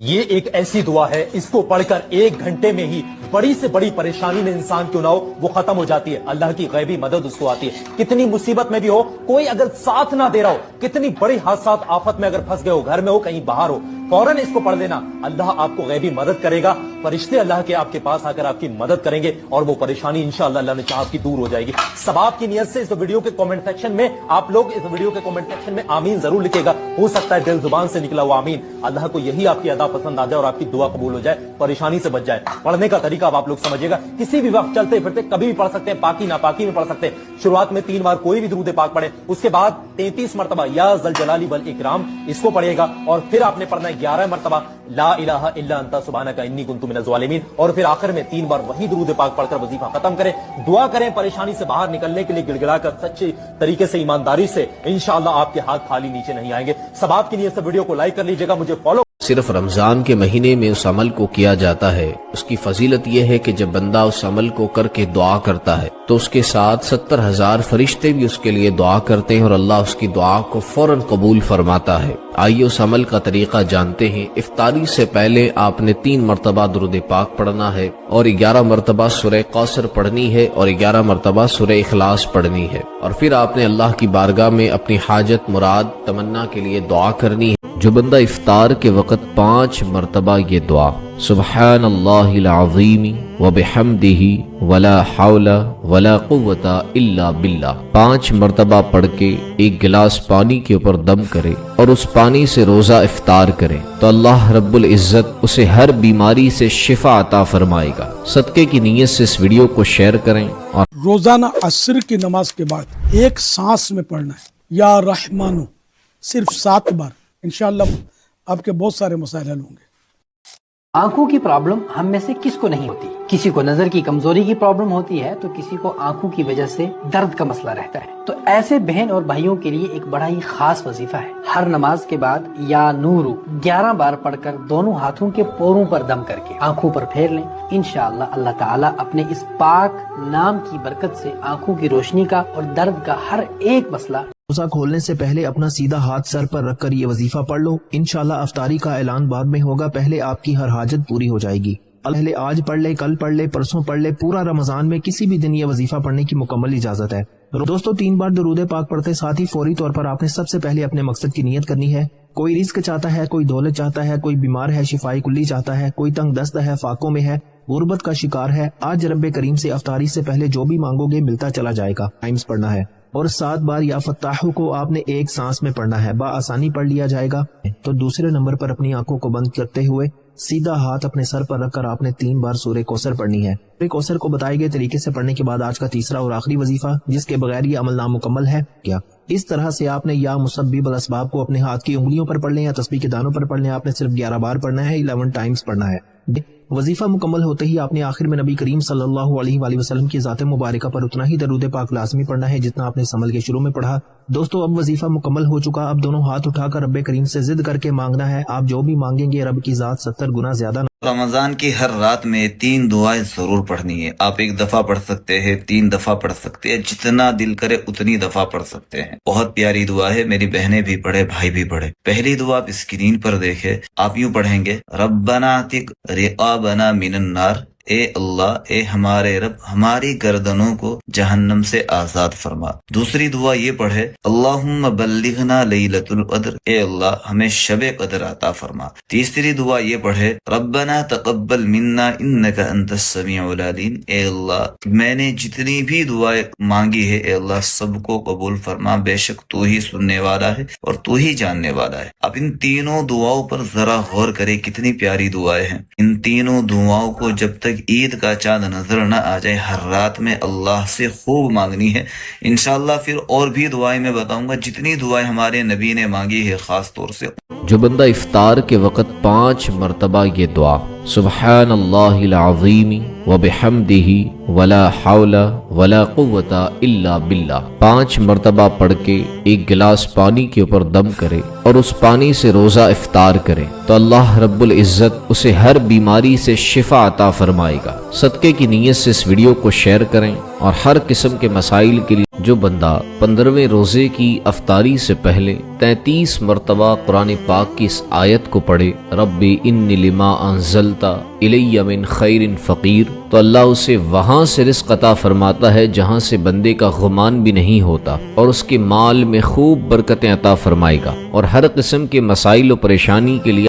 یہ ایک ایسی دعا ہے، اس کو پڑھ کر 1 گھنٹے میں ہی بڑی سے بڑی پریشانی میں انسان کیوں نہ ہو وہ ختم ہو جاتی ہے۔ اللہ کی غیبی مدد اس کو آتی ہے۔ کتنی مصیبت میں بھی ہو، کوئی اگر ساتھ نہ دے رہا ہو، کتنی بڑی حادثات آفت میں اگر پھنس گئے ہو، گھر میں ہو کہیں باہر ہو، فوراً اس کو پڑھ لینا، اللہ آپ کو غیبی مدد کرے گا۔ فرشتے اللہ کے آپ کے پاس آ کر آپ کی مدد کریں گے اور وہ پریشانی انشاءاللہ اللہ نے چاہا آپ کی دور ہو جائے گی۔ ثواب کی نیت سے اس ویڈیو کے کمنٹ سیکشن میں آپ لوگ اس ویڈیو کے کمنٹ سیکشن میں آمین ضرور لکھے گا، ہو سکتا ہے دل زبان سے نکلا ہوا آمین اللہ کو یہی آپ کی ادا پسند آ جائے اور آپ کی دعا قبول ہو جائے، پریشانی سے بچ جائے۔ پڑھنے کا طریقہ اب آپ لوگ سمجھیے گا، کسی بھی وقت چلتے پھرتے کبھی بھی پڑھ سکتے ہیں، پاکی ناپاکی میں پڑھ سکتے ہیں۔ شروعات میں 3 بار کوئی بھی درود پاک پڑھیں، اس کے بعد 33 مرتبہ یا ذل جلالی والاکرام اس کو پڑھیے گا، اور پھر آپ نے پڑھنا ہے 11 مرتبہ لا الہ الا انت سبحانک انی کنت من الظالمین، اور پھر آخر میں 3 بار وہی درود پاک پڑھ کر وظیفہ ختم کریں۔ دعا کریں پریشانی سے باہر نکلنے کے لیے، گڑ گڑا کر سچے طریقے سے ایمانداری سے، انشاءاللہ آپ کے ہاتھ خالی نیچے نہیں آئیں گے۔ ثواب کی نیت سے ویڈیو کو لائک کر لیجیے گا، مجھے فالو۔ صرف رمضان کے مہینے میں اس عمل کو کیا جاتا ہے۔ اس کی فضیلت یہ ہے کہ جب بندہ اس عمل کو کر کے دعا کرتا ہے تو اس کے ساتھ 70,000 فرشتے بھی اس کے لیے دعا کرتے ہیں اور اللہ اس کی دعا کو فوراً قبول فرماتا ہے۔ آئیے اس عمل کا طریقہ جانتے ہیں۔ افطاری سے پہلے آپ نے 3 مرتبہ درود پاک پڑھنا ہے اور 11 مرتبہ سورہ کوثر پڑھنی ہے اور 11 مرتبہ سورہ اخلاص پڑھنی ہے، اور پھر آپ نے اللہ کی بارگاہ میں اپنی حاجت مراد تمنا کے لیے دعا کرنی ہے۔ جو بندہ افطار کے وقت 5 مرتبہ یہ دعا سبحان اللہ العظیم وبحمدہ ولا حول ولا قوت الا باللہ 5 مرتبہ پڑھ کے 1 گلاس پانی کے اوپر دم کرے اور اس پانی سے روزہ افطار کرے تو اللہ رب العزت اسے ہر بیماری سے شفا عطا فرمائے گا۔ صدقے کی نیت سے اس ویڈیو کو شیئر کریں، اور روزانہ عصر کی نماز کے بعد 1 سانس میں پڑھنا ہے یا رحمانو، صرف 7 بار، انشاءاللہ آپ کے بہت سارے مسائل حل ہوں گے۔ آنکھوں کی پرابلم ہم میں سے کس کو نہیں ہوتی؟ کسی کو نظر کی کمزوری کی پرابلم ہوتی ہے تو کسی کو آنکھوں کی وجہ سے درد کا مسئلہ رہتا ہے۔ تو ایسے بہن اور بھائیوں کے لیے ایک بڑا ہی خاص وظیفہ ہے۔ ہر نماز کے بعد یا نورو 11 بار پڑھ کر دونوں ہاتھوں کے پوروں پر دم کر کے آنکھوں پر پھیر لیں۔ انشاءاللہ اللہ تعالیٰ اپنے اس پاک نام کی برکت سے آنکھوں کی روشنی کا اور درد کا ہر ایک مسئلہ۔ روزہ کھولنے سے پہلے اپنا سیدھا ہاتھ سر پر رکھ کر یہ وظیفہ پڑھ لو، انشاءاللہ افطاری کا اعلان بعد میں ہوگا، پہلے آپ کی ہر حاجت پوری ہو جائے گی۔ پہلے آج پڑھ لے، کل پڑھ لے، پرسوں پڑھ لے، پورا رمضان میں کسی بھی دن یہ وظیفہ پڑھنے کی مکمل اجازت ہے۔ دوستو 3 بار درود پاک پڑھتے ساتھ ہی فوری طور پر آپ نے سب سے پہلے اپنے مقصد کی نیت کرنی ہے۔ کوئی رزق چاہتا ہے، کوئی دولت چاہتا ہے، کوئی بیمار ہے شفائی کلی چاہتا ہے، کوئی تنگ دست ہے، فاقوں میں ہے، غربت کا شکار ہے۔ آج رب کریم سے افطاری سے پہلے جو بھی مانگو گے ملتا چلا جائے گا۔ ٹائمز پڑھنا ہے اور 7 بار یا فتاحو کو آپ نے 1 سانس میں پڑھنا ہے، بآسانی پڑھ لیا جائے گا۔ تو دوسرے نمبر پر اپنی آنکھوں کو بند کرتے ہوئے سیدھا ہاتھ اپنے سر پر رکھ کر آپ نے 3 بار سورہ کوثر پڑھنی ہے۔ سورہ کوثر کو بتائے گئے طریقے سے پڑھنے کے بعد آج کا تیسرا اور آخری وظیفہ، جس کے بغیر یہ عمل نامکمل ہے کیا اس طرح سے آپ نے یا مسبب الاسباب کو اپنے ہاتھ کی انگلیوں پر پڑھ لیں یا تسبیح کے دانوں پر پڑھ لیں، آپ نے صرف 11 بار پڑھنا ہے، 11 ٹائمز پڑھنا ہے۔ وظیفہ مکمل ہوتے ہی آپ نے آخر میں نبی کریم صلی اللہ علیہ وآلہ وسلم کی ذات مبارکہ پر اتنا ہی درود پاک لازمی پڑھنا ہے جتنا آپ نے اس عمل کے شروع میں پڑھا۔ دوستو اب وظیفہ مکمل ہو چکا، اب دونوں ہاتھ اٹھا کر رب کریم سے ضد کر کے مانگنا ہے۔ آپ جو بھی مانگیں گے رب کی ذات 70 گنا زیادہ۔ رمضان کی ہر رات میں 3 دعائیں ضرور پڑھنی ہے۔ آپ 1 دفعہ پڑھ سکتے ہیں، 3 دفعہ پڑھ سکتے ہیں، جتنا دل کرے اتنی دفعہ پڑھ سکتے ہیں۔ بہت پیاری دعا ہے، میری بہنیں بھی پڑھے، بھائی بھی پڑھے۔ پہلی دعا آپ اسکرین پر دیکھیں، آپ یوں پڑھیں گے ربنا عتق رقابنا من النار، اے اللہ، اے ہمارے رب، ہماری گردنوں کو جہنم سے آزاد فرما۔ دوسری دعا یہ پڑھے اللہم بلغنا لیلۃ القدر، اے اللہ ہمیں شب قدر عطا فرما۔ تیسری دعا یہ پڑھے ربنا تقبل منا انک انت السمیع العلیم، اے اللہ میں نے جتنی بھی دعائیں مانگی ہے اے اللہ سب کو قبول فرما، بے شک تو ہی سننے والا ہے اور تو ہی جاننے والا ہے۔ اب ان تینوں دعاؤں پر ذرا غور کریں، کتنی پیاری دعائیں ہیں۔ ان تینوں دعاؤں کو جب تک عید کا چاند نظر نہ آ جائے ہر رات میں اللہ سے خوب مانگنی ہے۔ انشاءاللہ پھر اور بھی دعائیں میں بتاؤں گا، جتنی دعائیں ہمارے نبی نے مانگی ہے خاص طور سے۔ جو بندہ افطار کے وقت 5 مرتبہ یہ دعا سبحان اللہ العظیم وبحمدہ ولا حول ولا قوت الا باللہ 5 مرتبہ پڑھ کے 1 گلاس پانی کے اوپر دم کرے اور اس پانی سے روزہ افطار کرے تو اللہ رب العزت اسے ہر بیماری سے شفا عطا فرمائے گا۔ صدقے کی نیت سے اس ویڈیو کو شیئر کریں اور ہر قسم کے مسائل کے لیے جو بندہ 15ویں روزے کی افطاری سے پہلے 33 مرتبہ قرآن پاک کی اس آیت کو پڑھے، ربی انی لما انزلتا الی من خیر فقیر، تو اللہ اسے وہاں سے رزق عطا فرماتا ہے جہاں سے بندے کا گمان بھی نہیں ہوتا، اور اس کے مال میں خوب برکتیں عطا فرمائے گا، اور ہر قسم کے مسائل و پریشانی کے لیے